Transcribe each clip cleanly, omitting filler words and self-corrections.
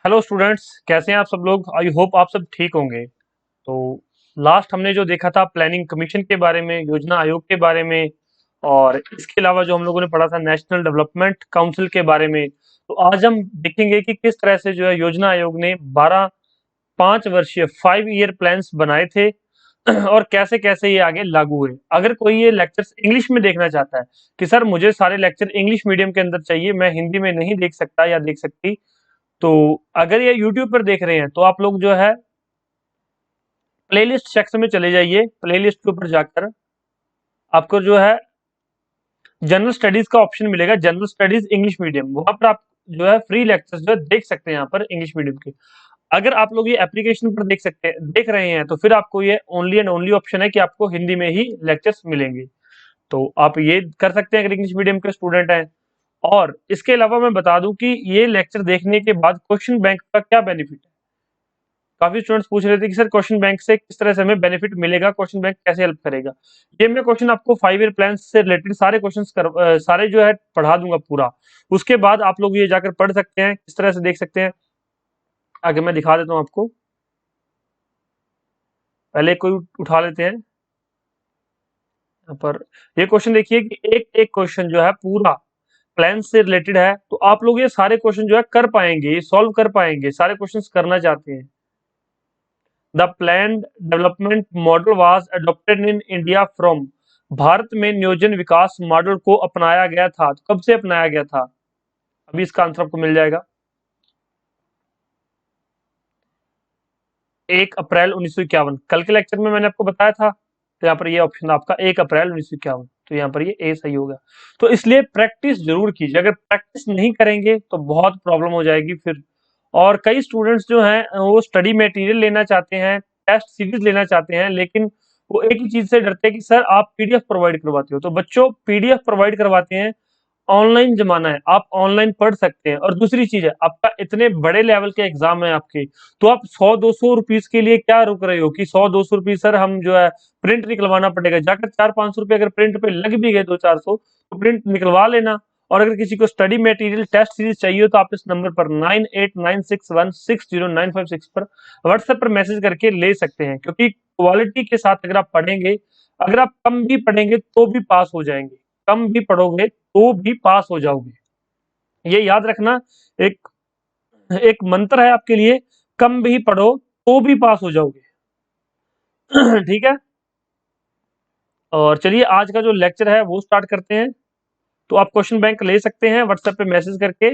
Hello students, कैसे हैं आप सब लोग। आई होप आप सब ठीक होंगे। तो लास्ट हमने जो देखा था प्लानिंग कमीशन के बारे में, योजना आयोग के बारे में, और इसके अलावा जो हम लोगों ने पढ़ा था नेशनल डेवलपमेंट काउंसिल के बारे में। तो आज हम देखेंगे कि किस तरह से जो है योजना आयोग ने 12 5 वर्षीय 5 ईयर प्लान्स बनाए थे और कैसे कैसे ये आगे लागू हुए। अगर कोई ये लेक्चर्स इंग्लिश में देखना चाहता है कि सर मुझे सारे लेक्चर इंग्लिश मीडियम के अंदर चाहिए, मैं हिंदी में नहीं देख सकता या देख सकती, तो अगर ये YouTube पर देख रहे हैं तो आप लोग जो है प्लेलिस्ट सेक्शन में चले जाइए। प्लेलिस्ट के ऊपर जाकर आपको जो है जनरल स्टडीज का ऑप्शन मिलेगा, जनरल स्टडीज इंग्लिश मीडियम, वहां पर आप जो है फ्री लेक्चर्स जो है देख सकते हैं यहाँ पर इंग्लिश मीडियम के। अगर आप लोग ये एप्लीकेशन पर देख रहे हैं तो फिर आपको ये ओनली एंड ओनली ऑप्शन है कि आपको हिंदी में ही लेक्चर्स मिलेंगे। तो आप ये कर सकते हैं अगर इंग्लिश मीडियम के स्टूडेंट हैं। और इसके अलावा मैं बता दूं कि ये लेक्चर देखने के बाद क्वेश्चन बैंक का क्या बेनिफिट है। काफी स्टूडेंट्स पूछ रहे थे कि सर क्वेश्चन बैंक से किस तरह से हमें बेनिफिट मिलेगा, क्वेश्चन बैंक कैसे हेल्प करेगा। ये मैं क्वेश्चन आपको 5 ईयर प्लान से रिलेटेड सारे सारे जो है पढ़ा दूंगा पूरा। उसके बाद आप लोग ये जाकर पढ़ सकते हैं, किस तरह से देख सकते हैं। आगे मैं दिखा देता हूं आपको। पहले कोई उठा लेते हैं यहाँ पर। ये क्वेश्चन देखिए कि एक एक क्वेश्चन जो है पूरा प्लान से रिलेटेड है, तो आप लोग ये सारे क्वेश्चन जो है कर पाएंगे, सॉल्व कर पाएंगे, सारे क्वेश्चंस करना चाहते हैं। The planned development model was adopted in India from. Bharat में नियोजन विकास मॉडल को अपनाया गया था, तो कब से अपनाया गया था। अभी इसका आंसर आपको मिल जाएगा। 1 अप्रैल 1951। कल के लेक्चर में मैंने आपको बताया था, तो यहाँ पर ये ऑप्शन आपका 1 अप्रैल 1951, तो यहाँ पर ये ए सही होगा। तो इसलिए प्रैक्टिस जरूर कीजिए, अगर प्रैक्टिस नहीं करेंगे तो बहुत प्रॉब्लम हो जाएगी फिर। और कई स्टूडेंट्स जो हैं वो स्टडी मटेरियल लेना चाहते हैं, टेस्ट सीरीज लेना चाहते हैं, लेकिन वो एक ही चीज से डरते हैं कि सर आप पीडीएफ प्रोवाइड करवाते हो। तो बच्चों, पीडीएफ प्रोवाइड करवाते हैं, ऑनलाइन जमाना है, आप ऑनलाइन पढ़ सकते हैं। और दूसरी चीज है, आपका इतने बड़े लेवल के एग्जाम है आपके, तो आप 100-200 रुपीज के लिए क्या रुक रहे हो कि 100-200 रुपीज सर हम जो है प्रिंट निकलवाना पड़ेगा। जाकर 400-500 रुपए अगर प्रिंट पे लग भी गए 200-400, तो प्रिंट निकलवा लेना। और अगर किसी को स्टडी मटेरियल टेस्ट सीरीज चाहिए तो आप इस नंबर पर 9896160956 पर व्हाट्सएप पर मैसेज करके ले सकते हैं। क्योंकि क्वालिटी के साथ अगर आप पढ़ेंगे, अगर आप कम भी पढ़ेंगे तो भी पास हो जाएंगे, कम भी पढ़ोगे तो भी पास हो जाओगे। ये याद रखना, एक एक मंत्र है आपके लिए, कम भी पढ़ो तो भी पास हो जाओगे। ठीक है। और चलिए आज का जो लेक्चर है वो स्टार्ट करते हैं। तो आप क्वेश्चन बैंक ले सकते हैं व्हाट्सएप पे मैसेज करके।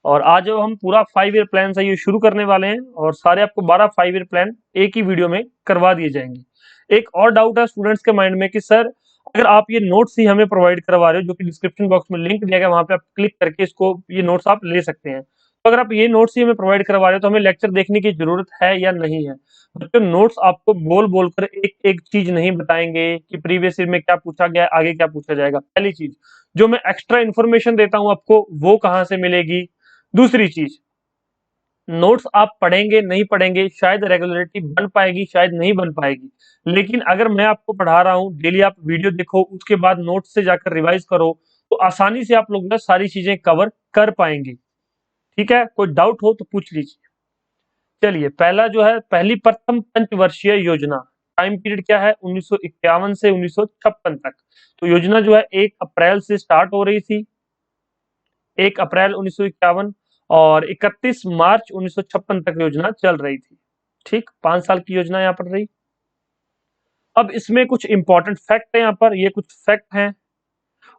और आज जो हम पूरा 5 ईयर प्लान है ये शुरू करने वाले हैं, और सारे आपको 12 5 ईयर प्लान एक ही वीडियो में करवा दिए जाएंगे। एक और डाउट है स्टूडेंट्स के माइंड में कि सर अगर आप ये नोट्स ही हमें प्रोवाइड करवा रहे हो, जो कि डिस्क्रिप्शन बॉक्स में लिंक दिया गया, वहां पे आप क्लिक करके इसको ये नोट्स आप ले सकते हैं। तो अगर आप ये नोट्स ही हमें प्रोवाइड करवा रहे हो तो हमें लेक्चर देखने की जरूरत है या नहीं है। बच्चों, नोट्स आपको बोल बोल कर एक एक चीज नहीं बताएंगे कि प्रीवियस ईयर में क्या पूछा गया, आगे क्या पूछा जाएगा। पहली चीज, जो मैं एक्स्ट्रा इन्फॉर्मेशन देता हूं आपको, वो कहां से मिलेगी। दूसरी चीज, नोट्स आप पढ़ेंगे नहीं पढ़ेंगे, शायद रेगुलरिटी बन पाएगी, शायद नहीं बन पाएगी। लेकिन अगर मैं आपको पढ़ा रहा हूं, डेली आप वीडियो देखो, उसके बाद नोट्स से जाकर रिवाइज करो, तो आसानी से आप लोग ना सारी चीजें कवर कर पाएंगे। ठीक है, कोई डाउट हो तो पूछ लीजिए। चलिए, पहला जो है, पहली प्रथम पंचवर्षीय योजना, टाइम पीरियड क्या है, 1951 से 1956 तक। तो योजना जो है 1 अप्रैल से स्टार्ट हो रही थी, 1 अप्रैल 1951, और 31 मार्च 1956 तक योजना चल रही थी। ठीक, 5 साल की योजना यहाँ पर रही। अब इसमें कुछ इंपॉर्टेंट फैक्ट है, यहाँ पर ये कुछ फैक्ट हैं।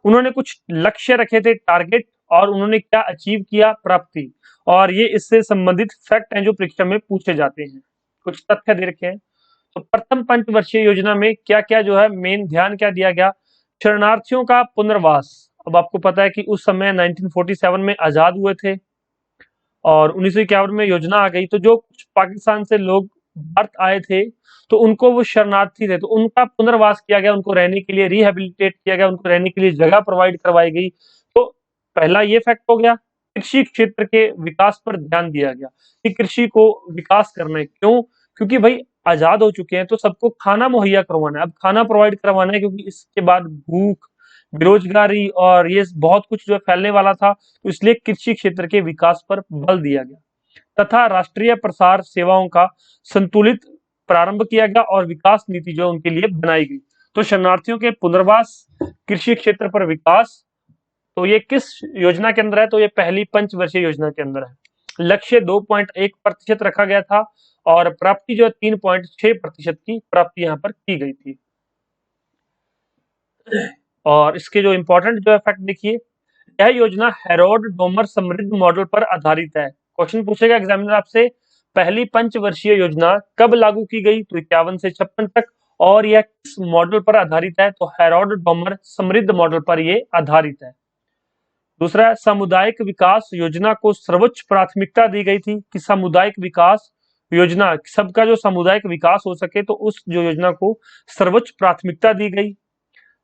उन्होंने कुछ लक्ष्य रखे थे, टारगेट, और उन्होंने क्या अचीव किया, प्राप्ति। और ये इससे संबंधित फैक्ट हैं जो परीक्षा में पूछे जाते हैं। कुछ तथ्य दे रखे हैं। तो प्रथम पंचवर्षीय योजना में क्या क्या जो है मेन ध्यान क्या दिया गया। शरणार्थियों का पुनर्वास। अब आपको पता है कि उस समय 1947 में आजाद हुए थे, और 1951 में योजना आ गई। तो जो कुछ पाकिस्तान से लोग भारत आए थे, तो उनको वो शरणार्थी थे, तो उनका पुनर्वास किया गया, उनको रहने के लिए रिहेबिलिटेट किया गया, उनको रहने के लिए जगह प्रोवाइड करवाई गई। तो पहला ये फैक्ट हो गया। कृषि क्षेत्र के विकास पर ध्यान दिया गया कि कृषि को विकास करना है। क्यों? क्योंकि भाई आजाद हो चुके हैं तो सबको खाना मुहैया करवाना है, अब खाना प्रोवाइड करवाना है, क्योंकि इसके बाद भूख, बेरोजगारी और ये बहुत कुछ जो फैलने वाला था। तो इसलिए कृषि क्षेत्र के विकास पर बल दिया गया। तथा राष्ट्रीय प्रसार सेवाओं का संतुलित प्रारंभ किया गया और विकास नीति जो उनके लिए बनाई गई। तो शरणार्थियों के पुनर्वास, कृषि क्षेत्र पर विकास, तो ये किस योजना के अंदर है? तो ये पहली पंचवर्षीय योजना के अंदर है। लक्ष्य 2.1% रखा गया था और प्राप्ति जो है 3.6% की प्राप्ति यहाँ पर की गई थी। और इसके जो इंपॉर्टेंट जो फैक्ट देखिए, यह योजना हेरोड डोमर समृद्ध मॉडल पर आधारित है। क्वेश्चन पूछेगा एग्जामिनर आपसे, पहली पंचवर्षीय योजना कब लागू की गई? तो 51 से 56 तक। और यह किस मॉडल पर आधारित है? तो हेरोड डोमर समृद्ध मॉडल पर ये आधारित है। दूसरा, सामुदायिक विकास योजना को सर्वोच्च प्राथमिकता दी गई थी कि सामुदायिक विकास योजना, सबका जो सामुदायिक विकास हो सके तो उस जो योजना को सर्वोच्च प्राथमिकता दी गई।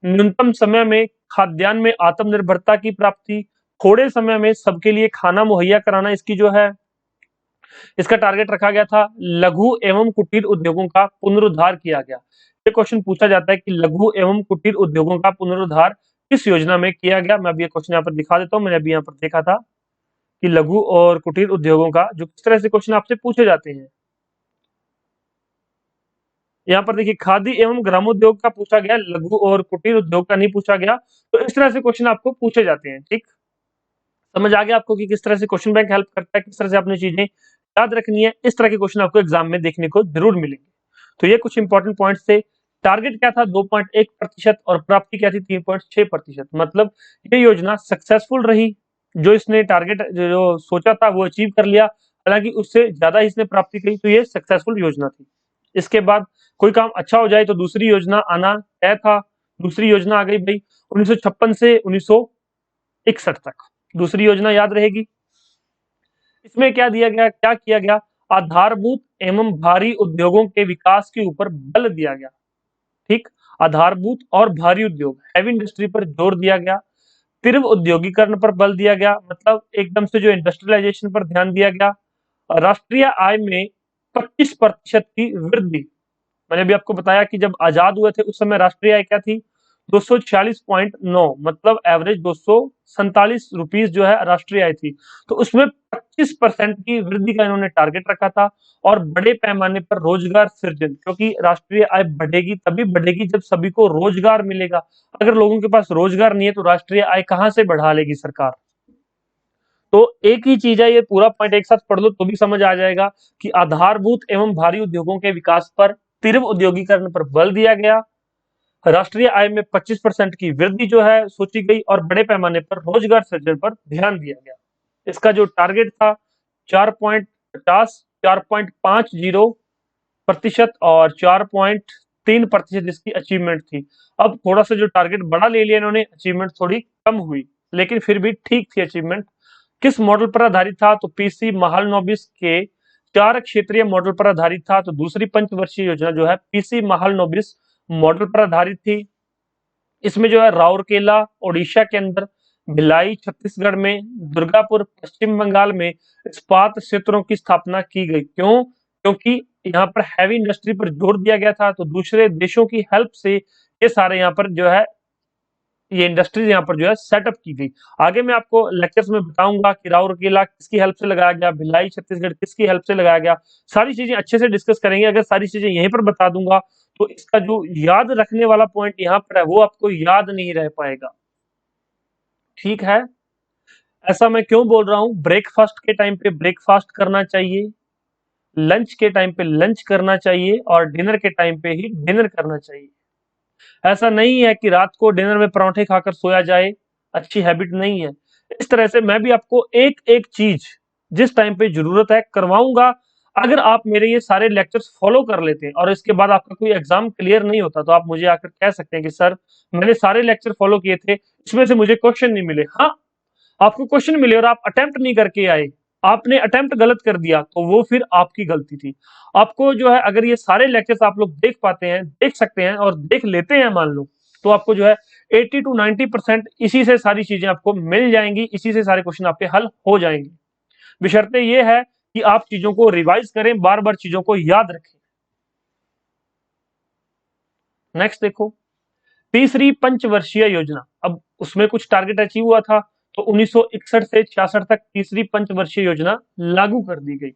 न्यूनतम समय में खाद्यान्न में आत्मनिर्भरता की प्राप्ति, थोड़े समय में सबके लिए खाना मुहैया कराना, इसकी जो है इसका टारगेट रखा गया था। लघु एवं कुटीर उद्योगों का पुनरुद्धार किया गया। ये क्वेश्चन पूछा जाता है कि लघु एवं कुटीर उद्योगों का पुनरुद्धार किस योजना में किया गया। मैं अभी ये क्वेश्चन यहाँ पर दिखा देता हूँ। मैंने अभी यहाँ पर देखा था कि लघु और कुटीर उद्योगों का जो किस तरह से क्वेश्चन आपसे पूछे जाते हैं। यहाँ पर देखिए, खादी एवं ग्रामोद्योग का पूछा गया, लघु और कुटीर उद्योग का नहीं पूछा गया। तो इस तरह से क्वेश्चन आपको पूछे जाते हैं। ठीक, समझ आ गया आपको कि किस तरह से क्वेश्चन बैंक हेल्प करता है, किस तरह से आपने चीजें याद रखनी है। इस तरह के क्वेश्चन आपको एग्जाम में देखने को जरूर मिलेंगे। तो ये कुछ इंपॉर्टेंट पॉइंट्स थे। टारगेट क्या था? 2.1% और प्राप्ति क्या थी? 3.6%। मतलब ये योजना सक्सेसफुल रही। जो इसने टारगेट जो सोचा था वो अचीव कर लिया, हालांकि उससे ज्यादा इसने प्राप्ति की, तो ये सक्सेसफुल योजना थी। इसके बाद कोई काम अच्छा हो जाए तो दूसरी योजना आना तय था। दूसरी योजना आ गई भाई 1956 से 1961 तक। दूसरी योजना याद रहेगी। इसमें क्या दिया गया, क्या किया गया? आधारभूत एवं भारी उद्योगों के विकास के ऊपर बल दिया गया। ठीक, आधारभूत और भारी उद्योग, हैवी इंडस्ट्री पर जोर दिया गया। तीव्र औद्योगिकरण पर बल दिया गया, मतलब एकदम से जो इंडस्ट्रियलाइजेशन पर ध्यान दिया गया। राष्ट्रीय आय में 25% की वृद्धि। मैंने भी आपको बताया कि जब आजाद हुए थे उस समय राष्ट्रीय आय क्या थी? 246.9, मतलब एवरेज 247 रुपीज जो है राष्ट्रीय आय थी। तो उसमें 25% की वृद्धि का इन्होंने टारगेट रखा था। और बड़े पैमाने पर रोजगार सृजन, क्योंकि राष्ट्रीय आय बढ़ेगी तभी बढ़ेगी जब सभी को रोजगार मिलेगा। अगर लोगों के पास रोजगार नहीं है तो राष्ट्रीय आय कहां से बढ़ा लेगी सरकार? तो एक ही चीज है, ये पूरा पॉइंट एक साथ पढ़ लो तो भी समझ आ जाएगा कि आधारभूत एवं भारी उद्योगों के विकास पर, तीव्र औद्योगिकरण पर बल दिया गया। राष्ट्रीय आय में 25% की वृद्धि जो है सोची गई और बड़े पैमाने पर रोजगार सृजन पर ध्यान दिया गया। इसका जो टारगेट था 4.50, 4.50% और 4.3% इसकी अचीवमेंट थी। अब थोड़ा सा जो टारगेट बड़ा ले लिया इन्होंने, अचीवमेंट थोड़ी कम हुई, लेकिन फिर भी ठीक थी अचीवमेंट। किस मॉडल पर आधारित था? तो पीसी महालनोबिस के 4 क्षेत्रीय मॉडल पर आधारित था। तो दूसरी पंचवर्षीय योजना जो है पीसी महालनोबिस मॉडल पर आधारित थी। इसमें जो है राउरकेला ओडिशा के अंदर, भिलाई छत्तीसगढ़ में, दुर्गापुर पश्चिम बंगाल में इस्पात क्षेत्रों की स्थापना की गई। क्यों? क्योंकि यहाँ पर हैवी इंडस्ट्री पर जोर दिया गया था। तो दूसरे देशों की हेल्प से ये सारे यहाँ पर जो है ये इंडस्ट्रीज यहाँ पर जो है सेटअप की गई। आगे मैं आपको लेक्चर्स में बताऊंगा कि राउरकेला किसकी हेल्प से लगाया गया, भिलाई छत्तीसगढ़ किसकी हेल्प से लगाया गया। सारी चीजें अच्छे से डिस्कस करेंगे। अगर सारी चीजें यहीं पर बता दूंगा तो इसका जो याद रखने वाला पॉइंट यहाँ पर है वो आपको याद नहीं रह पाएगा। ठीक है, ऐसा मैं क्यों बोल रहा हूं? ब्रेकफास्ट के टाइम पे ब्रेकफास्ट करना चाहिए, लंच के टाइम पे लंच करना चाहिए और डिनर के टाइम पे ही डिनर करना चाहिए। ऐसा नहीं है कि रात को डिनर में परांठे खाकर सोया जाए, अच्छी हैबिट नहीं है। इस तरह से मैं भी आपको एक एक चीज जिस टाइम पे जरूरत है करवाऊंगा। अगर आप मेरे ये सारे लेक्चर्स फॉलो कर लेते हैं और इसके बाद आपका कोई एग्जाम क्लियर नहीं होता तो आप मुझे आकर कह सकते हैं कि सर मैंने सारे लेक्चर फॉलो किए थे, इसमें से मुझे क्वेश्चन नहीं मिले। हाँ, आपको क्वेश्चन मिले और आप अटेम्प्ट नहीं करके आए, आपने अटेम्प्ट गलत कर दिया तो वो फिर आपकी गलती थी। आपको जो है अगर ये सारे लेक्चर्स आप लोग देख पाते हैं, देख सकते हैं और देख लेते हैं मान लो, तो आपको जो है 80 to 90% इसी से सारी चीजें आपको मिल जाएंगी, इसी से सारे क्वेश्चन आपके हल हो जाएंगे। बशर्ते ये है कि आप चीजों को रिवाइज करें, बार बार चीजों को याद रखें। नेक्स्ट देखो, तीसरी पंचवर्षीय योजना। अब उसमें कुछ टारगेट अचीव हुआ था तो 1961 से 66 तक तीसरी पंचवर्षीय योजना लागू कर दी गई।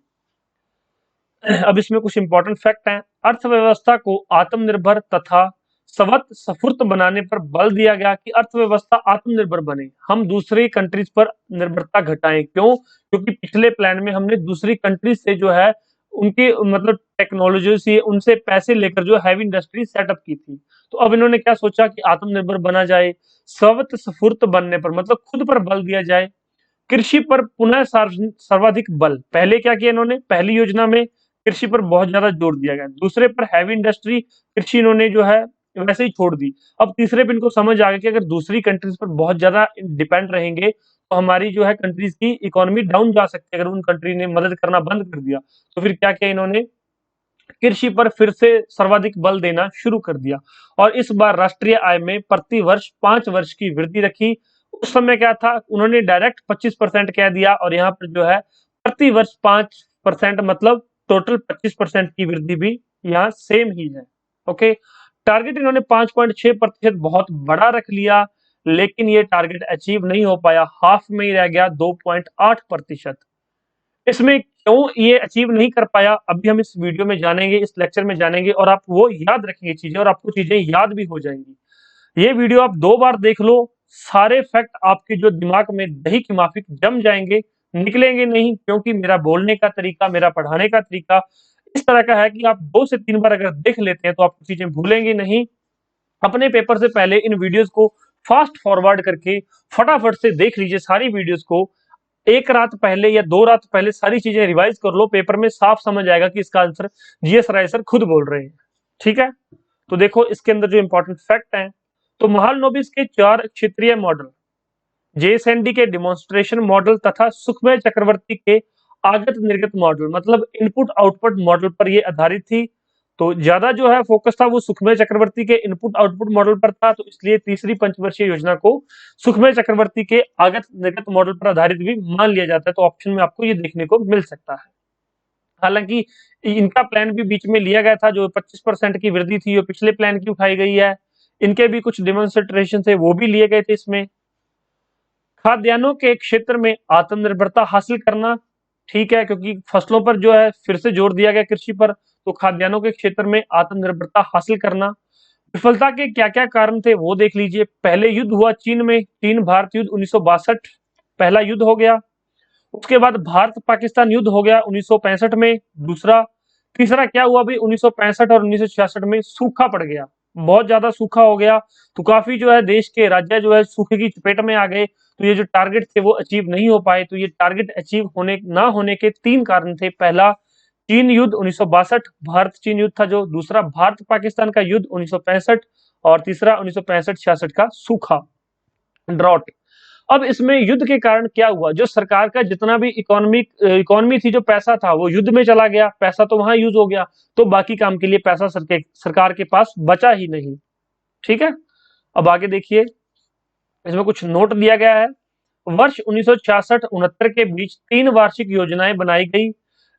अब इसमें कुछ इंपॉर्टेंट फैक्ट हैं। अर्थव्यवस्था को आत्मनिर्भर तथा स्वत स्फूर्त बनाने पर बल दिया गया कि अर्थव्यवस्था आत्मनिर्भर बने, हम दूसरी कंट्रीज पर निर्भरता घटाएं। क्यों? क्योंकि पिछले प्लान में हमने दूसरी कंट्रीज से जो है उनके मतलब टेक्नोलॉजी से उनसे पैसे लेकर जो हैवी इंडस्ट्री सेटअप की थी। तो अब इन्होंने क्या सोचा कि आत्मनिर्भर बना जाए, स्वत स्फूर्त बनने पर मतलब खुद पर बल दिया जाए। कृषि पर पुनः सर्वाधिक बल। पहले क्या किया इन्होंने, पहली योजना में कृषि पर बहुत ज्यादा जोर दिया गया, दूसरे पर हैवी इंडस्ट्री, कृषि इन्होंने जो है वैसे ही छोड़ दी। अब तीसरे पे इनको समझ आ गया कि अगर दूसरी कंट्रीज पर बहुत ज्यादा डिपेंड रहेंगे तो हमारी जो है कंट्रीज की इकोनॉमी डाउन जा सकती है, अगर उन कंट्री ने मदद करना बंद कर दिया। तो फिर क्या किया इन्होंने, कृषि पर फिर से सर्वाधिक बल देना शुरू कर दिया और इस बार राष्ट्रीय आय में प्रति वर्ष 5 वर्ष की वृद्धि रखी। उस समय क्या था, उन्होंने डायरेक्ट 25% कह दिया और यहाँ पर जो है प्रति वर्ष 5% मतलब टोटल 25% की वृद्धि भी यहाँ सेम ही है। ओके, टारगेट इन्होंने 5.6% बहुत बड़ा रख लिया, लेकिन ये टारगेट अचीव नहीं हो पाया, हाफ में ही रह गया 2.8%। इसमें क्यों ये अचीव नहीं कर पाया, अभी हम इस वीडियो में जानेंगे, इस लेक्चर में जानेंगे और आप वो याद रखेंगे चीजें और आपको चीजें याद भी हो जाएंगी। ये वीडियो आप 2 बार देख लो, सारे फैक्ट आपके जो दिमाग में दही की माफिक जम जाएंगे, निकलेंगे नहीं, क्योंकि मेरा बोलने का तरीका, मेरा पढ़ाने का तरीका इस तरह का है कि आप 2 से 3 बार अगर देख लेते हैं तो आप चीजें भूलेंगे नहीं। अपने पेपर से पहले इन वीडियोस को फास्ट फॉरवर्ड करके फटाफट से देख लीजिए सारी वीडियोस को, एक रात पहले या 2 रात पहले सारी चीजें रिवाइज कर लो, पेपर में साफ समझ आएगा कि इसका आंसर जीएस राय सर खुद बोल रहे हैं। ठीक है, तो देखो इसके अंदर जो इंपॉर्टेंट फैक्ट हैं, तो महालनोबिस के 4 क्षेत्रीय मॉडल, जेएसएनडी के डिमॉन्स्ट्रेशन मॉडल तथा सुखमय चक्रवर्ती के आगत निर्गत मॉडल मतलब इनपुट आउटपुट मॉडल पर ये आधारित थी। तो ज्यादा जो है फोकस था वो सुखमय चक्रवर्ती के इनपुट आउटपुट मॉडल पर था, तो इसलिए तीसरी पंचवर्षीय योजना को सुखमय चक्रवर्ती के आगत निर्गत मॉडल पर आधारित भी मान लिया जाता है। तो ऑप्शन में आपको ये देखने को मिल सकता है। हालांकि इनका प्लान भी बीच में लिया गया था, जो 25% की वृद्धि थी वो पिछले प्लान की उठाई गई है, इनके भी कुछ डेमोन्स्ट्रेशन थे वो भी लिए गए थे इसमें। खाद्यान्नों के क्षेत्र में आत्मनिर्भरता हासिल करना, ठीक है, क्योंकि फसलों पर जो है फिर से जोर दिया गया कृषि पर, तो खाद्यान्नों के क्षेत्र में आत्मनिर्भरता हासिल करना। विफलता के क्या क्या कारण थे वो देख लीजिए। पहले युद्ध हुआ चीन में, चीन भारत युद्ध 1962 पहला युद्ध हो गया। उसके बाद भारत पाकिस्तान युद्ध हो गया 1965 में दूसरा। तीसरा क्या हुआ भाई, 1965 और 1966 में सूखा पड़ गया, बहुत ज्यादा सूखा हो गया, तो काफी जो है देश के राज्य जो है सूखे की चपेट में आ गए, तो ये जो टारगेट थे वो अचीव नहीं हो पाए। तो ये टारगेट अचीव होने ना होने के 3 कारण थे। पहला चीन युद्ध 1962 भारत चीन युद्ध था जो, दूसरा भारत पाकिस्तान का युद्ध 1965 और तीसरा 1965-66 का सूखा, ड्रॉट। अब इसमें युद्ध के कारण क्या हुआ, जो सरकार का जितना भी इकोनॉमी थी, जो पैसा था वो युद्ध में चला गया, पैसा तो वहां यूज हो गया, तो बाकी काम के लिए पैसा सरकार के पास बचा ही नहीं। ठीक है, अब आगे देखिए, इसमें कुछ नोट दिया गया है। वर्ष 1966-69 के बीच 3 वार्षिक योजनाएं बनाई गई,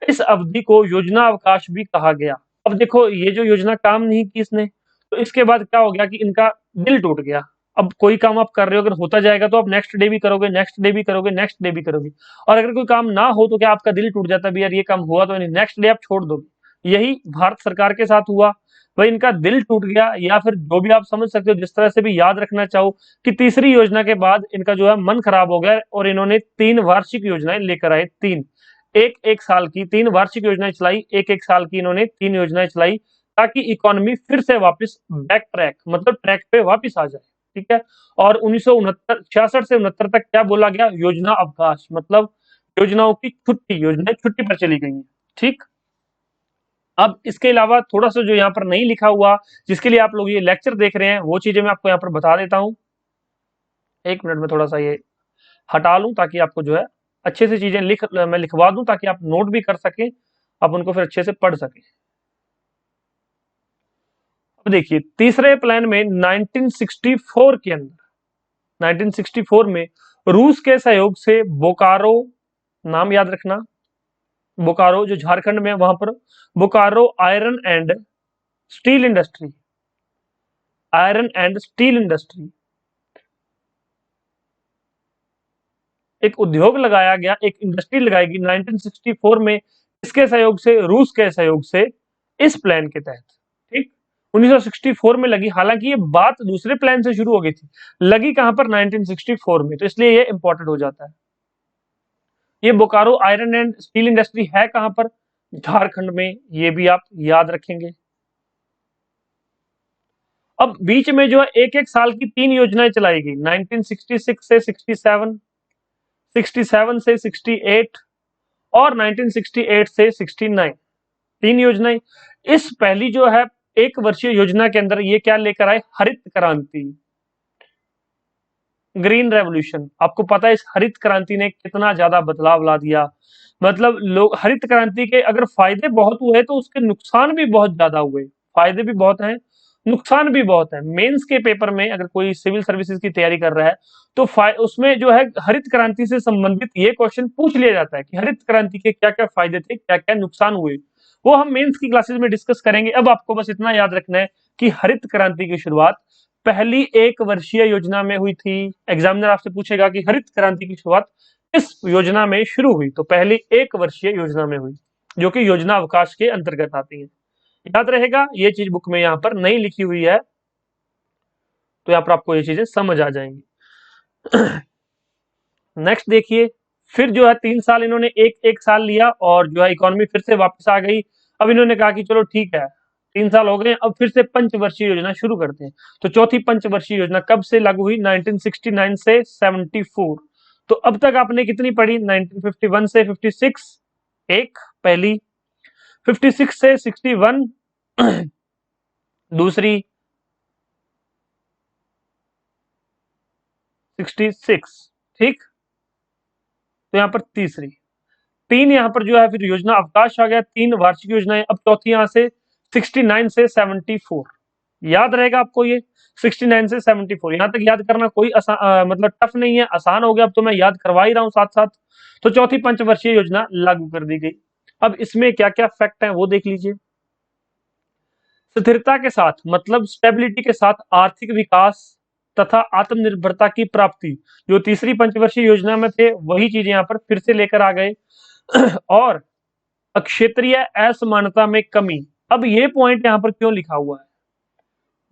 इस अवधि को योजना अवकाश भी कहा गया। अब देखो ये जो योजना काम नहीं की इसने, तो इसके बाद क्या हो गया कि इनका दिल टूट गया। अब कोई काम आप कर रहे हो, अगर होता जाएगा तो आप नेक्स्ट डे भी करोगे, नेक्स्ट डे भी करोगे, नेक्स्ट डे भी करोगे, और अगर कोई काम ना हो तो क्या आपका दिल टूट जाता है भी यार ये काम हुआ तो नहीं, नेक्स्ट डे आप छोड़ दोगे। यही भारत सरकार के साथ हुआ, वही इनका दिल टूट गया, या फिर जो भी आप समझ सकते हो, जिस तरह से भी याद रखना चाहो, कि तीसरी योजना के बाद इनका जो है मन खराब हो गया और इन्होंने 3 वार्षिक योजनाएं लेकर आए। एक एक साल की 3 वार्षिक योजनाएं चलाई, एक एक साल की इन्होंने 3 योजनाएं चलाई, ताकि इकोनॉमी फिर से वापस बैक ट्रैक मतलब ट्रैक पे वापस आ जाए। ठीक है, और 1966 से 69 तक क्या बोला गया, योजना अवकाश मतलब योजनाओं की छुट्टी, योजनाएं छुट्टी पर चली गई। ठीक, अब इसके अलावा थोड़ा सा जो यहाँ पर नहीं लिखा हुआ, जिसके लिए आप लोग ये लेक्चर देख रहे हैं, वो चीजें मैं आपको यहाँ पर बता देता हूँ। 1 मिनट में थोड़ा सा ये हटा लूं ताकि आपको जो है अच्छे से चीजें मैं लिखवा दूं, ताकि आप नोट भी कर सकें, आप उनको फिर अच्छे से पढ़ सकें। अब देखिए तीसरे प्लान में 1964 के अंदर, 1964 में रूस के सहयोग से बोकारो, नाम याद रखना, बोकारो जो झारखंड में है वहां पर, Bokaro iron and steel industry, iron and steel industry एक उद्योग लगाया गया, एक इंडस्ट्री लगाई गई 1964 में, इसके सहयोग से, रूस के सहयोग से, इस प्लान के तहत। ठीक, 1964 में लगी, हालांकि ये बात दूसरे प्लान से शुरू हो गई थी, लगी कहां पर? 1964 में, तो इसलिए ये इंपॉर्टेंट हो जाता है। ये Bokaro iron and steel industry है कहां पर? झारखंड में, ये भी आप याद रखेंगे। अब बीच में जो है एक एक साल की 3 योजनाएं चलाई गई, 1966 से 67, 67 से 68 और 1968 से 69, 3 योजनाएं। इस पहली जो है एक वर्षीय योजना के अंदर ये क्या लेकर आए? हरित क्रांति, ग्रीन रेवोल्यूशन। आपको पता है इस हरित क्रांति ने कितना ज्यादा बदलाव ला दिया। मतलब लोग, हरित क्रांति के अगर फायदे बहुत हुए तो उसके नुकसान भी बहुत ज्यादा हुए। फायदे भी बहुत हैं, नुकसान भी बहुत है। मेंस के पेपर में अगर कोई सिविल सर्विसेज की तैयारी कर रहा है तो उसमें जो है हरित क्रांति से संबंधित ये क्वेश्चन पूछ लिया जाता है कि हरित क्रांति के क्या क्या फायदे थे, क्या क्या नुकसान हुए। वो हम मेंस की क्लासेस में डिस्कस करेंगे। अब आपको बस इतना याद रखना है कि हरित क्रांति की शुरुआत पहली 1 वर्षीय योजना में हुई थी। एग्जामिनर आपसे पूछेगा कि हरित क्रांति की शुरुआत इस योजना में शुरू हुई, तो पहली 1 वर्षीय योजना में हुई, जो कि योजना अवकाश के अंतर्गत आती है। याद रहेगा, ये चीज बुक में यहां पर नहीं लिखी हुई है, तो यहां पर आपको ये चीजें समझ आ जाएंगी। नेक्स्ट देखिए, फिर जो है 3 साल इन्होंने एक साल लिया और जो है इकोनॉमी फिर से वापस आ गई। अब इन्होंने कहा कि चलो ठीक है, 3 साल हो गए, अब फिर से पंचवर्षीय योजना शुरू करते हैं। तो चौथी पंचवर्षीय योजना कब से लागू हुई? 1969 से 74। तो अब तक आपने कितनी पढ़ी? 1951 से 56 एक पहली, 56 से 61 दूसरी, 66, ठीक। तो यहां पर तीसरी, 3 यहां पर जो है फिर योजना अवकाश आ गया, 3 वार्षिक योजनाएं। अब चौथी यहां से 69 से 74, याद रहेगा आपको ये 69 से 74। यहां तक याद करना कोई मतलब टफ नहीं है, आसान हो गया। अब तो मैं याद करवा ही रहा हूं साथ साथ। तो चौथी पंचवर्षीय योजना लागू कर दी गई। अब इसमें क्या क्या फैक्ट है वो देख लीजिए। स्थिरता के साथ, मतलब स्टेबिलिटी के साथ आर्थिक विकास तथा आत्मनिर्भरता की प्राप्ति, जो तीसरी पंचवर्षीय योजना में थे वही चीज यहां पर फिर से लेकर आ गए। और क्षेत्रीय असमानता में कमी। अब ये पॉइंट यहां पर क्यों लिखा हुआ है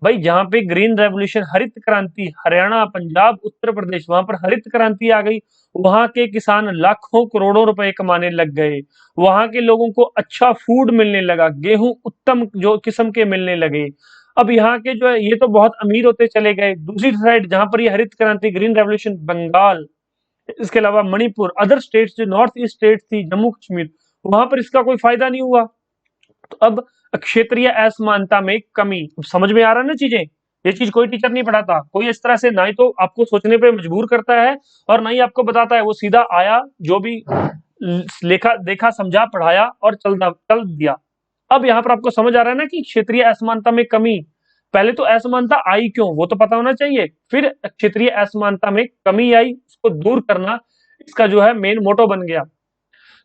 भाई? जहां पे ग्रीन रेवोल्यूशन, हरित क्रांति, हरियाणा, पंजाब, उत्तर प्रदेश, वहां पर हरित क्रांति आ गई। वहां के किसान लाखों करोड़ों रुपए कमाने लग गए। वहां के लोगों को अच्छा फूड मिलने लगा, गेहूं उत्तम जो किस्म के मिलने लगे। अब यहाँ के जो है ये तो बहुत अमीर होते चले गए। दूसरी साइड जहां पर ये हरित क्रांति, ग्रीन रेवोल्यूशन, बंगाल, इसके अलावा मणिपुर, अदर स्टेट्स जो नॉर्थ ईस्ट स्टेट थी, जम्मू कश्मीर, वहां पर इसका कोई फायदा नहीं हुआ। तो अब क्षेत्रीय असमानता में कमी, समझ में आ रहा है ना चीजें? ये चीज कोई टीचर नहीं पढ़ाता, कोई इस तरह से ना ही तो आपको सोचने पे मजबूर करता है और ना ही आपको बताता है। वो सीधा आया, जो भी लेखा देखा समझा पढ़ाया और चल दिया। अब यहाँ पर आपको समझ आ रहा है ना कि क्षेत्रीय असमानता में कमी। पहले तो असमानता आई क्यों वो तो पता होना चाहिए, फिर क्षेत्रीय असमानता में कमी आई, उसको दूर करना इसका जो है मेन मोटो बन गया।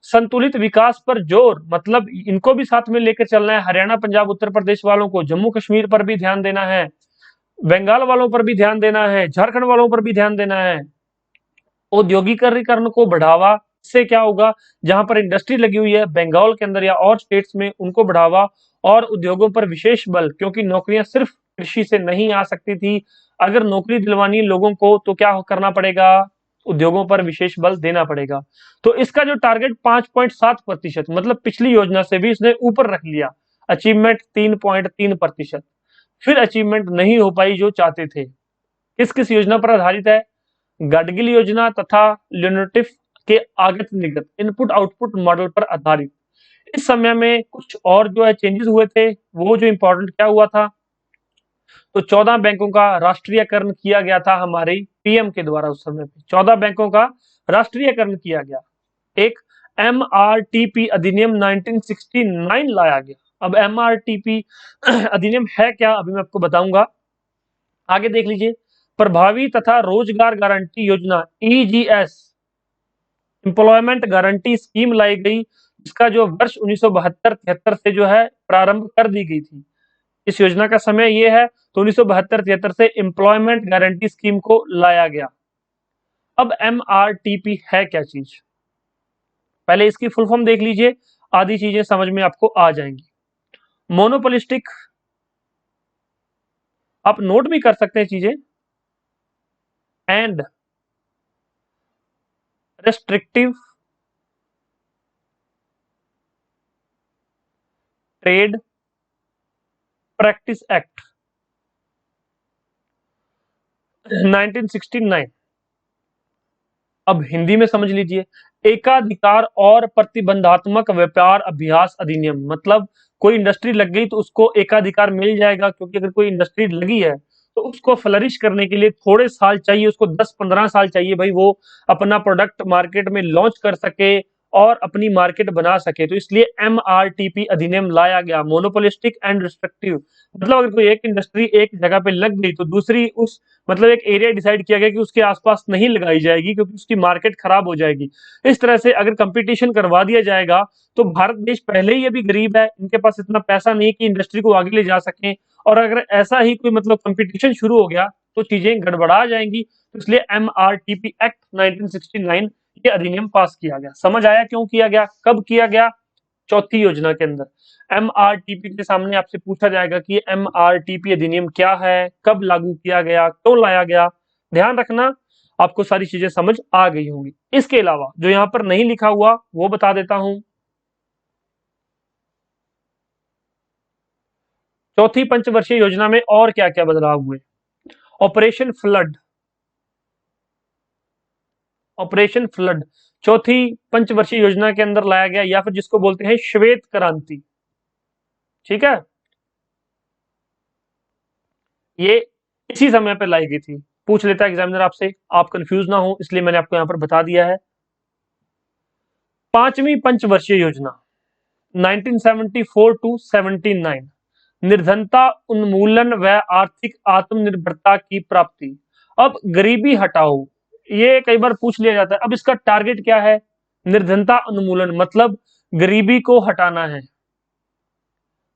संतुलित विकास पर जोर, मतलब इनको भी साथ में लेकर चलना है। हरियाणा, पंजाब, उत्तर प्रदेश वालों को, जम्मू कश्मीर पर भी ध्यान देना है, बंगाल वालों पर भी ध्यान देना है, झारखंड वालों पर भी ध्यान देना है। औद्योगिकरण को बढ़ावा, इससे क्या होगा? जहां पर इंडस्ट्री लगी हुई है बंगाल के अंदर या और स्टेट्स में, उनको बढ़ावा। और उद्योगों पर विशेष बल, क्योंकि नौकरियां सिर्फ कृषि से नहीं आ सकती थी। अगर नौकरी दिलवानी लोगों को तो क्या करना पड़ेगा? उद्योगों पर विशेष बल देना पड़ेगा। तो इसका जो टारगेट 5.7%, मतलब पिछली योजना से भी इसने ऊपर रख लिया। अचीवमेंट 3.3%। फिर अचीवमेंट नहीं हो पाई जो चाहते थे। किस किस योजना पर आधारित है? गाडगिल योजना तथा ल्यूनेटिव के आगत निर्गत, इनपुट आउटपुट मॉडल पर आधारित। इस समय में कुछ और जो है चेंजेस हुए थे। वो जो इंपॉर्टेंट क्या हुआ था? तो 14 बैंकों का राष्ट्रीयकरण किया गया था हमारे पीएम के द्वारा। उस समय पे 14 बैंकों का राष्ट्रीयकरण किया गया। एक एमआरटीपी अधिनियम 1969 लाया गया। अब एमआरटीपी अधिनियम है क्या, अभी मैं आपको बताऊंगा। आगे देख लीजिए, प्रभावी तथा रोजगार गारंटी योजना ईजीएस, एम्प्लॉयमेंट गारंटी स्कीम लाई गई, जिसका जो वर्ष 1972-73 से जो है प्रारंभ कर दी गई थी। इस योजना का समय ये है, तो 1972-73 से एम्प्लॉयमेंट गारंटी स्कीम को लाया गया। अब MRTP है क्या चीज, पहले इसकी फुल फॉर्म देख लीजिए, आधी चीजें समझ में आपको आ जाएंगी। मोनोपोलिस्टिक, आप नोट भी कर सकते हैं चीजें, and restrictive trade practice act 1969। अब हिंदी में समझ लीजिए, एकाधिकार और प्रतिबंधात्मक व्यापार अभ्यास अधिनियम, मतलब कोई इंडस्ट्री लग गई तो उसको एकाधिकार मिल जाएगा, क्योंकि अगर कोई इंडस्ट्री लगी है तो उसको फ्लरिश करने के लिए थोड़े साल चाहिए, उसको 10-15 साल चाहिए भाई, वो अपना प्रोडक्ट मार्केट में लॉन्च कर सके और अपनी मार्केट बना सके। तो इसलिए MRTP अधिनियम लाया गया, मोनोपोलिस्टिक एंड रिस्ट्रिक्टिव। मतलब अगर कोई एक इंडस्ट्री एक जगह पे लग गई तो दूसरी उस, मतलब एक एरिया डिसाइड किया गया कि उसके आसपास नहीं लगाई जाएगी, क्योंकि उसकी मार्केट खराब हो जाएगी। इस तरह से अगर कंपटीशन करवा दिया जाएगा तो भारत देश पहले ही अभी गरीब है, इनके पास इतना पैसा नहीं कि इंडस्ट्री को आगे ले जा सकें, और अगर ऐसा ही कोई मतलब कंपटीशन शुरू हो गया तो चीजें गड़बड़ा जाएंगी। तो इसलिए MRTP एक्ट 1969 ये अधिनियम पास किया गया। समझ आया क्यों किया गया, कब किया गया? चौथी योजना के अंदर। MRTP के सामने आपसे पूछा जाएगा कि MRTP अधिनियम क्या है, कब लागू किया गया, क्यों लाया गया। ध्यान रखना, आपको सारी चीजें समझ आ गई होंगी। इसके अलावा जो यहां पर नहीं लिखा हुआ वो बता देता हूं। चौथी पंचवर्षीय योजना में और क्या क्या बदलाव हुए? ऑपरेशन फ्लड, ऑपरेशन फ्लड चौथी पंचवर्षीय योजना के अंदर लाया गया, या फिर जिसको बोलते हैं श्वेत क्रांति। ठीक है, ये इसी समय पर लाई गई थी। पूछ लेता है एग्जामिनर आपसे, आप कंफ्यूज ना हो इसलिए मैंने आपको यहां पर बता दिया है। पांचवी पंचवर्षीय योजना 1974 टू 79, निर्धनता उन्मूलन व आर्थिक आत्मनिर्भरता की प्राप्ति। अब गरीबी हटाओ, ये कई बार पूछ लिया जाता है। अब इसका टारगेट क्या है? निर्धनता उन्मूलन, मतलब गरीबी को हटाना है।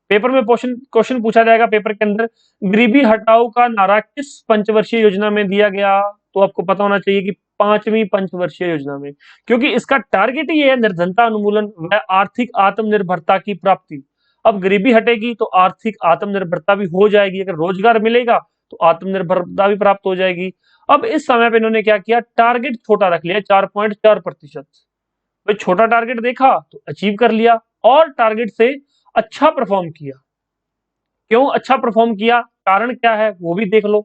पेपर में क्वेश्चन पूछा जाएगा पेपर के अंदर, गरीबी हटाओ का नारा किस पंचवर्षीय योजना में दिया गया? तो आपको पता होना चाहिए कि पांचवी पंचवर्षीय योजना में, क्योंकि इसका टारगेट ही है निर्धनता उन्मूलन व आर्थिक आत्मनिर्भरता की प्राप्ति। अब गरीबी हटेगी तो आर्थिक आत्मनिर्भरता भी हो जाएगी, अगर रोजगार मिलेगा तो आत्मनिर्भरता भी प्राप्त हो जाएगी। अब इस समय पे इन्होंने क्या किया, टारगेट छोटा रख लिया, 4.4%। भाई छोटा टारगेट देखा तो अचीव कर लिया, और टारगेट से अच्छा परफॉर्म किया। क्यों अच्छा परफॉर्म किया, कारण क्या है वो भी देख लो।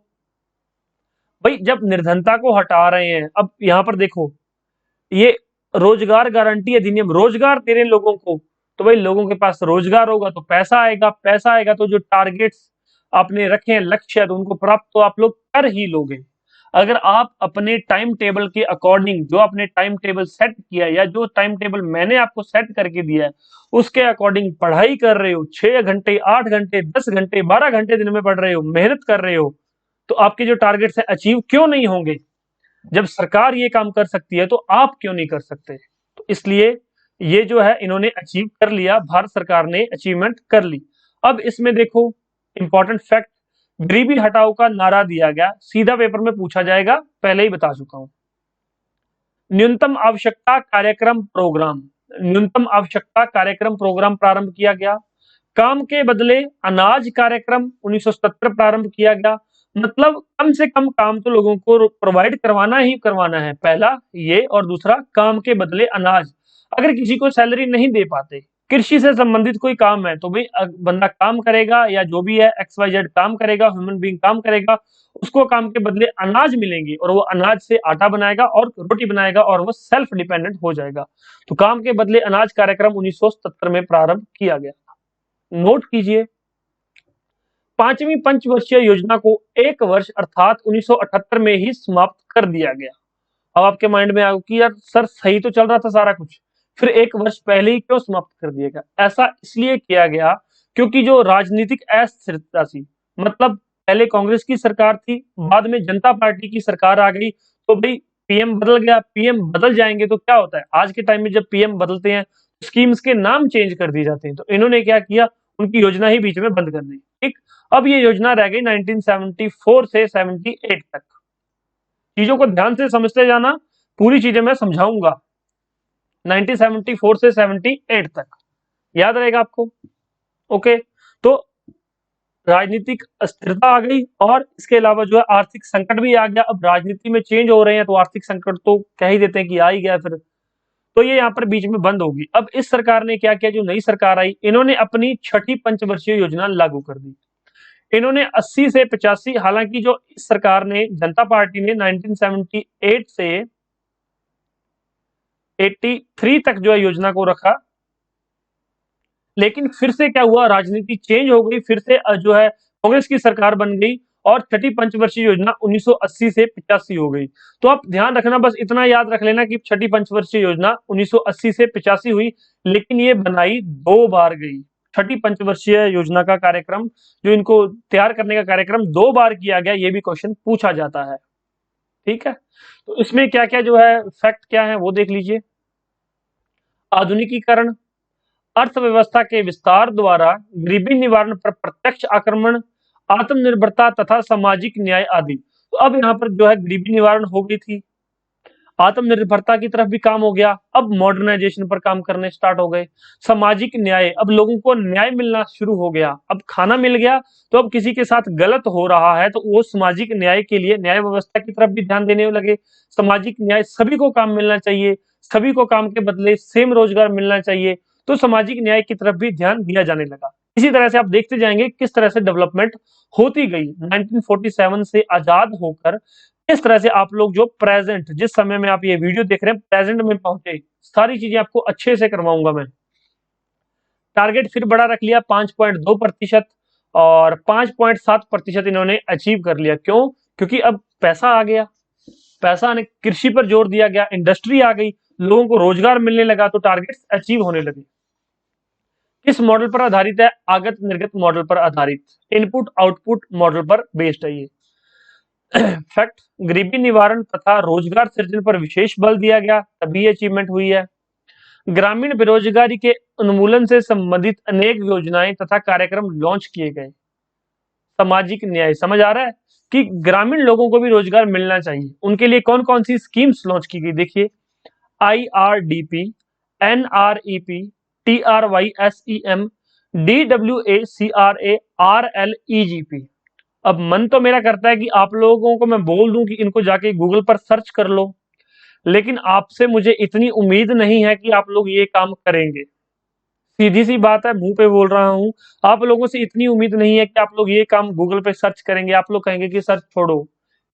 भाई जब निर्धनता को हटा रहे हैं, अब यहां पर देखो, ये रोजगार गारंटी अधिनियम, रोजगार दे रहे हैं लोगों को, तो भाई लोगों के पास रोजगार होगा तो पैसा आएगा, पैसा आएगा तो जो टारगेट्स आपने रखे हैं, लक्ष्य है, तो उनको प्राप्त तो आप लोग कर ही लोगे। अगर आप अपने टाइम टेबल के अकॉर्डिंग, जो आपने टाइम टेबल सेट किया है या जो टाइम टेबल मैंने आपको सेट करके दिया है उसके अकॉर्डिंग पढ़ाई कर रहे हो, 6 घंटे 8 घंटे 10 घंटे 12 घंटे दिन में पढ़ रहे हो, मेहनत कर रहे हो, तो आपके जो टारगेट्स है अचीव क्यों नहीं होंगे? जब सरकार ये काम कर सकती है तो आप क्यों नहीं कर सकते? तो इसलिए ये जो है इन्होंने अचीव कर लिया, भारत सरकार ने अचीवमेंट कर ली। अब इसमें देखो इंपॉर्टेंट फैक्ट, गरीबी हटाओ का नारा दिया गया, सीधा पेपर में पूछा जाएगा, पहले ही बता चुका हूं। न्यूनतम आवश्यकता कार्यक्रम प्रोग्राम, न्यूनतम आवश्यकता कार्यक्रम प्रोग्राम प्रारंभ किया गया। काम के बदले अनाज कार्यक्रम 1977 प्रारंभ किया गया। मतलब कम से कम काम तो लोगों को प्रोवाइड करवाना ही करवाना है, पहला ये, और दूसरा काम के बदले अनाज। अगर किसी को सैलरी नहीं दे पाते, कृषि से संबंधित कोई काम है, तो भाई बंदा काम करेगा, या जो भी है XYZ काम करेगा, ह्यूमन बीइंग काम करेगा, उसको काम के बदले अनाज मिलेंगे, और वो अनाज से आटा बनाएगा और रोटी बनाएगा, और वो सेल्फ डिपेंडेंट हो जाएगा। तो काम के बदले अनाज कार्यक्रम 1977 में प्रारंभ किया गया। नोट कीजिए, पांचवी पंचवर्षीय योजना को एक वर्ष अर्थात 1978 में ही समाप्त कर दिया गया। अब आपके माइंड में आएगा कि यार सर सही तो चल रहा था सारा कुछ, फिर एक वर्ष पहले ही क्यों समाप्त कर दिया गया? ऐसा इसलिए किया गया क्योंकि जो राजनीतिक अस्थिरता थी, मतलब पहले कांग्रेस की सरकार थी, बाद में जनता पार्टी की सरकार आ गई, तो भाई पीएम बदल गया, पीएम बदल जाएंगे तो क्या होता है, आज के टाइम में जब पीएम बदलते हैं स्कीम्स के नाम चेंज कर दिए जाते हैं। तो इन्होंने क्या किया, उनकी योजना ही बीच में बंद कर दी। ठीक, अब ये योजना रह गई 1974 से 78 तक। चीजों को ध्यान से समझते जाना, पूरी चीजें मैं समझाऊंगा 1974 से 78 तक, याद रहेगा आपको। ओके, तो राजनीतिक अस्थिरता आ गई और इसके अलावा जो है आर्थिक संकट भी आ गया। अब राजनीति में चेंज हो रहे हैं तो आर्थिक संकट तो कह ही देते हैं कि आ ही गया फिर, तो ये यहाँ पर बीच में बंद होगी। अब इस सरकार ने क्या किया, जो नई सरकार आई, इन्होंने अपनी छठी पंचवर्षीय योजना लागू कर दी। इन्होंने 80 से 85, हालांकि जो इस सरकार ने, जनता पार्टी ने 1978 से 83 तक जो है योजना को रखा, लेकिन फिर से क्या हुआ, राजनीति चेंज हो गई, फिर से जो है कांग्रेस की सरकार बन गई और छठी पंचवर्षीय योजना 1980 से 85 हो गई। तो आप ध्यान रखना, बस इतना याद रख लेना कि छठी पंचवर्षीय योजना 1980 से 85 हुई, लेकिन ये बनाई 2 बार गई। छठी पंचवर्षीय योजना का कार्यक्रम, जो इनको तैयार करने का कार्यक्रम 2 बार किया गया, ये भी क्वेश्चन पूछा जाता है। ठीक है, तो इसमें क्या क्या जो है फैक्ट क्या है वो देख लीजिए। आधुनिकीकरण, अर्थव्यवस्था के विस्तार द्वारा गरीबी निवारण पर प्रत्यक्ष आक्रमण, आत्मनिर्भरता तथा सामाजिक न्याय आदि। तो अब यहाँ पर जो है गरीबी निवारण हो गई थी, आत्मनिर्भरता की तरफ भी काम हो गया, अब मॉडर्नाइजेशन पर काम करने स्टार्ट हो गए, सामाजिक न्याय, अब लोगों को न्याय मिलना शुरू हो गया, अब खाना मिल गया तो अब किसी के साथ गलत हो रहा है तो वो सामाजिक न्याय के लिए न्याय व्यवस्था की तरफ भी ध्यान देने लगे। सामाजिक न्याय, सभी को काम मिलना चाहिए, सभी को काम के बदले सेम रोजगार मिलना चाहिए, तो सामाजिक न्याय की तरफ भी ध्यान दिया जाने लगा। इसी तरह से आप देखते जाएंगे किस तरह से डेवलपमेंट होती गई। 1947 से आजाद होकर इस तरह से आप लोग जो प्रेजेंट, जिस समय में आप ये वीडियो देख रहे हैं, प्रेजेंट में पहुंचे, सारी चीजें आपको अच्छे से करवाऊंगा मैं। टारगेट फिर बड़ा रख लिया 5.2% और 5.7% इन्होंने अचीव कर लिया। क्यों? क्योंकि अब पैसा आ गया, पैसा ने कृषि पर जोर दिया गया, इंडस्ट्री आ गई, लोगों को रोजगार मिलने लगा, तो टारगेट्स अचीव होने लगे। किस मॉडल पर आधारित है? आगत निर्गत मॉडल पर आधारित, इनपुट आउटपुट मॉडल पर बेस्ड है ये। फैक्ट, गरीबी निवारण तथा रोजगार सृजन पर विशेष बल दिया गया, तभी अचीवमेंट हुई है। ग्रामीण बेरोजगारी के उन्मूलन से संबंधित अनेक योजनाएं तथा कार्यक्रम लॉन्च किए गए। सामाजिक न्याय, समझ आ रहा है कि ग्रामीण लोगों को भी रोजगार मिलना चाहिए, उनके लिए कौन कौन सी स्कीम्स लॉन्च की गई, देखिए। IRDP, NREP, TRYSEM, DWACRA, RLEGP। अब मन तो मेरा करता है कि आप लोगों को मैं बोल दूं कि इनको जाके गूगल पर सर्च कर लो, लेकिन आपसे मुझे इतनी उम्मीद नहीं है कि आप लोग ये काम करेंगे। सीधी सी बात है, मुंह पे बोल रहा हूं, आप लोगों से इतनी उम्मीद नहीं है कि आप लोग ये काम गूगल पे सर्च करेंगे। आप लोग कहेंगे कि सर्च छोड़ो,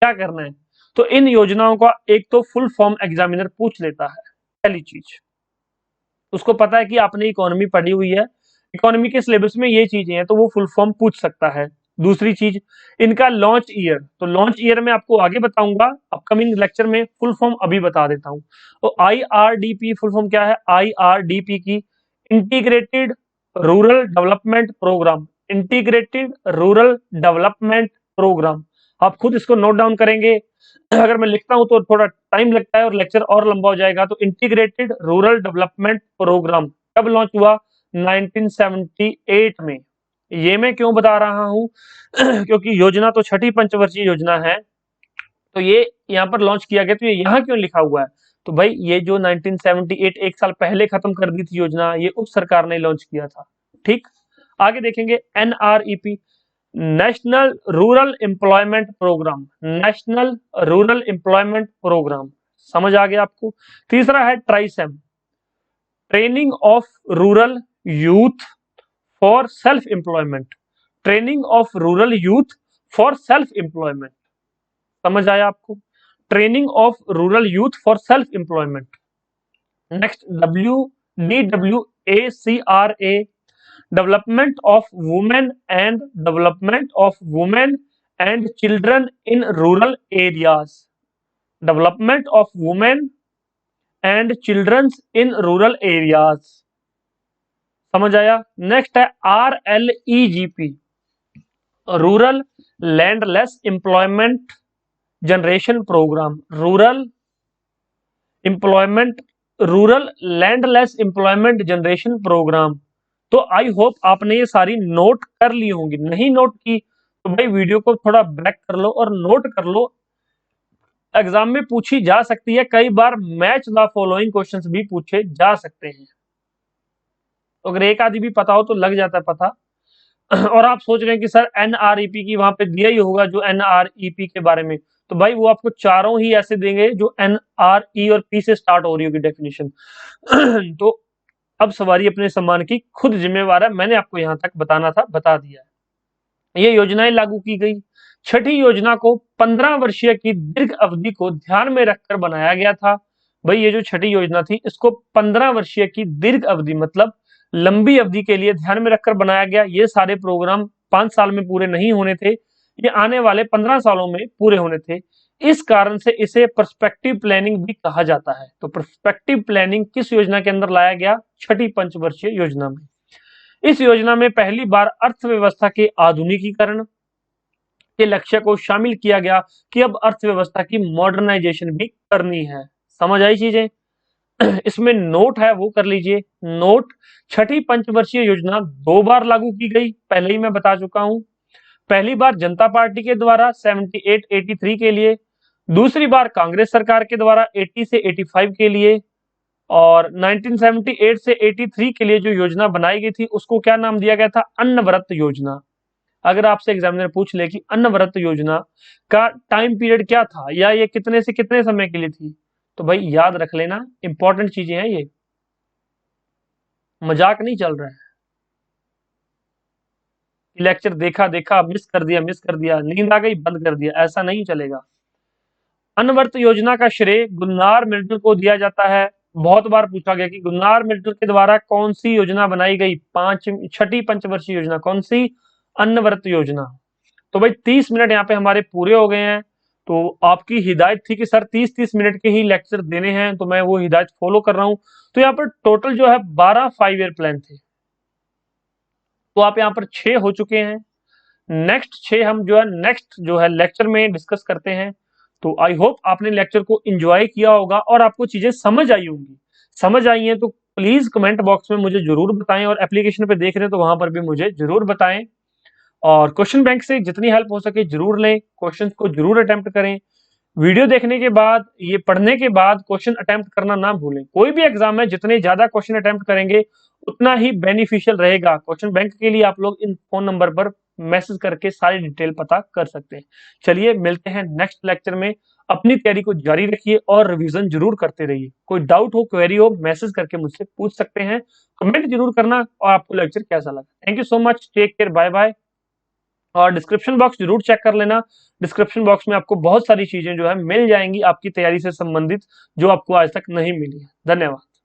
क्या करना है। तो इन योजनाओं का एक तो फुल फॉर्म एग्जामिनर पूछ लेता है, पहली चीज। उसको पता है कि आपने इकोनॉमी पढ़ी हुई है, इकोनॉमी के सिलेबस में ये चीजें हैं, तो वो फुल फॉर्म पूछ सकता है। दूसरी चीज, इनका लॉन्च ईयर, तो लॉन्च ईयर में आपको आगे बताऊंगा, अपकमिंग लेक्चर में, फुल फॉर्म अभी बता देता हूं। तो IRDP फुल फॉर्म क्या है? IRDP की integrated rural development programme, integrated rural development programme. आप खुद इसको नोट डाउन करेंगे, अगर मैं लिखता हूं तो थोड़ा टाइम लगता है और लेक्चर और लंबा हो जाएगा। तो इंटीग्रेटेड रूरल डेवलपमेंट प्रोग्राम कब लॉन्च हुआ? 1978 में। ये मैं क्यों बता रहा हूं? क्योंकि योजना तो छठी पंचवर्षीय योजना है, तो ये यहाँ पर लॉन्च किया गया, तो ये यहाँ क्यों लिखा हुआ है? तो भाई ये जो 1978, एक साल पहले खत्म कर दी थी योजना, ये उस सरकार ने लॉन्च किया था। ठीक, आगे देखेंगे NREP, national rural employment programme, national rural employment programme, समझ आ गया आपको। तीसरा है TRYSEM, training of rural youth for self employment, training of rural youth for self employment, समझ आया आपको? Training of rural youth for self employment. Next DWACRA, development of women and development of women and children in rural areas, development of women and children in rural areas, समझ आया? Next है RLEGP, rural landless employment generation programme, rural employment, rural landless employment generation programme. तो I hope आपने ये सारी note कर ली होंगी, नहीं नोट की तो भाई वीडियो को थोड़ा बैक कर लो और नोट कर लो। एग्जाम में पूछी जा सकती है, कई बार मैच द फॉलोइंग क्वेश्चंस भी पूछे जा सकते हैं। तो अगर एक आदि भी पता हो तो लग जाता है पता। और आप सोच रहे हैं कि सर एनआरईपी की वहां पे दिया ही होगा जो एनआरईपी के बारे में, तो भाई वो आपको चारों ही ऐसे देंगे जो एनआरई और पी से स्टार्ट हो रही होगी डेफिनेशन। तो अब सवारी अपने सम्मान की खुद जिम्मेवार है, मैंने आपको यहां तक बताना था, बता दिया है। ये योजनाएं लागू की गई। छठी योजना को 15 वर्षीय की दीर्घ अवधि को ध्यान में रखकर बनाया गया था। भाई ये जो छठी योजना थी इसको 15 वर्षीय की दीर्घ अवधि मतलब लंबी अवधि के लिए ध्यान में रखकर बनाया गया। ये सारे प्रोग्राम 5 साल में पूरे नहीं होने थे, ये आने वाले 15 सालों में पूरे होने थे। इस कारण से इसे पर्सपेक्टिव प्लानिंग भी कहा जाता है। तो पर्सपेक्टिव प्लानिंग किस योजना के अंदर लाया गया? छठी पंचवर्षीय योजना में। इस योजना में पहली बार अर्थव्यवस्था के आधुनिकीकरण के लक्ष्य को शामिल किया गया कि अब अर्थव्यवस्था की मॉडर्नाइजेशन भी करनी है। समझ आई चीजें? इसमें नोट है वो कर लीजिए। नोट, छठी पंचवर्षीय योजना 2 बार लागू की गई, पहले ही मैं बता चुका हूं। पहली बार जनता पार्टी के द्वारा 78-83 के लिए, दूसरी बार कांग्रेस सरकार के द्वारा 80 से 85 के लिए, और 1978 से 83 के लिए जो योजना बनाई गई थी उसको क्या नाम दिया गया था? अन्नव्रत योजना। अगर आपसे एग्जामिनर पूछ ले कि अन्नव्रत योजना का टाइम पीरियड क्या था या ये कितने से कितने समय के लिए थी, तो भाई याद रख लेना, इंपॉर्टेंट चीजें हैं ये, मजाक नहीं चल रहा है। लेक्चर देखा देखा मिस कर दिया, नींद आ गई बंद कर दिया, ऐसा नहीं चलेगा। अन्नव्रत योजना का श्रेय गुलनार मिल्टन को दिया जाता है। बहुत बार पूछा गया कि गुलनार मिल्टन के द्वारा कौन सी योजना बनाई गई? छठी पंचवर्षीय योजना कौन सी? अन्नव्रत योजना। तो भाई 30 मिनट यहाँ पे हमारे पूरे हो गए हैं। तो आपकी हिदायत थी कि सर 30-30 मिनट के ही लेक्चर देने हैं, तो मैं वो हिदायत फॉलो कर रहा हूं। तो यहाँ पर टोटल जो है 12 5 ईयर प्लान थे, तो आप यहाँ पर 6 हो चुके हैं। नेक्स्ट 6 हम नेक्स्ट जो है लेक्चर में डिस्कस करते हैं। तो आई होप आपने लेक्चर को एंजॉय किया होगा और आपको चीजें समझ आई होंगी। समझ आई हैं तो प्लीज कमेंट बॉक्स में मुझे जरूर बताएं, और एप्लीकेशन पे देख रहे हैं तो वहां पर भी मुझे जरूर बताएं। और क्वेश्चन बैंक से जितनी हेल्प हो सके जरूर लें, क्वेश्चन को जरूर अटेम्प्ट करें। वीडियो देखने के बाद, ये पढ़ने के बाद क्वेश्चन अटेम्प्ट करना ना भूलें। कोई भी एग्जाम है जितने ज्यादा क्वेश्चन अटेम्प्ट करेंगे उतना ही बेनिफिशियल रहेगा। क्वेश्चन बैंक के लिए आप लोग इन फोन नंबर पर मैसेज करके सारी डिटेल पता कर सकते हैं। चलिए मिलते हैं नेक्स्ट लेक्चर में। अपनी तैयारी को जारी रखिए और रिवीजन जरूर करते रहिए। कोई डाउट हो, क्वेरी हो, मैसेज करके मुझसे पूछ सकते हैं। कमेंट जरूर करना और आपको लेक्चर कैसा लगा। Thank you so much, take care, bye bye. और डिस्क्रिप्शन बॉक्स जरूर चेक कर लेना। डिस्क्रिप्शन बॉक्स में आपको बहुत सारी चीजें जो है मिल जाएंगी आपकी तैयारी से संबंधित, जो आपको आज तक नहीं मिली है। धन्यवाद।